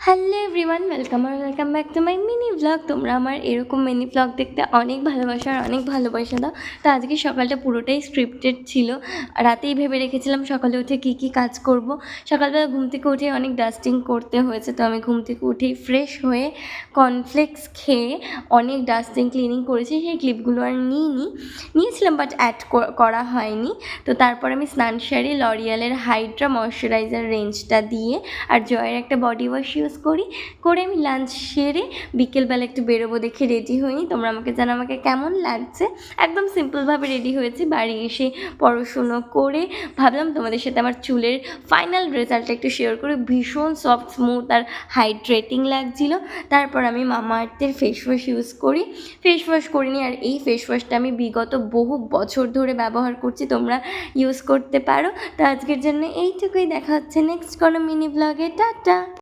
Hello everyone, welcome back to my mini blog. তোমরা আমার এরকম মিনি ব্লগ দেখতে অনেক ভালোবাসা আর অনেক ভালোবাসা দাও। তো আজকে সকালটা পুরোটাই স্ক্রিপ্টেড ছিল। রাতেই ভেবে রেখেছিলাম সকালে উঠে কী কাজ করব। সকালবেলা ঘুম থেকে উঠে অনেক ডাস্টিং করতে হয়েছে, তো আমি ঘুম থেকে উঠেই ফ্রেশ হয়ে কর্নফ্লেক্স খেয়ে অনেক ডাস্টিং ক্লিনিং করেছি। সেই ক্লিপগুলো আর নিয়েছিলাম বাট অ্যাড করা হয়নি। তো তারপর আমি স্নান সারি লরিয়ালের হাইড্রা ময়শ্চারাইজার রেঞ্জটা দিয়ে আর জয়ের একটা বডি ওয়াশ করে আমি লাঞ্চ সেরে বিকেলবেলা একটু বেরোবো দেখে রেডি হইনি। তোমরা আমাকে জানো আমাকে কেমন লাগছে। একদম সিম্পলভাবে রেডি হয়েছি। বাড়ি এসে পড়াশুনো করে ভাবলাম তোমাদের সাথে আমার চুলের ফাইনাল রেজাল্টটা একটু শেয়ার করে। ভীষণ সফট, স্মুথ আর হাইড্রেটিং লাগছিল। তারপর আমি মামা আর্থের ফেস ওয়াশ ইউজ করি। ফেস ওয়াশ করিনি, আর এই ফেস ওয়াশটা আমি বিগত বহু বছর ধরে ব্যবহার করছি, তোমরা ইউজ করতে পারো। তো আজকের জন্য এইটুকুই। দেখা হচ্ছে নেক্সট কোনো মিনি ব্লগে। টাটা।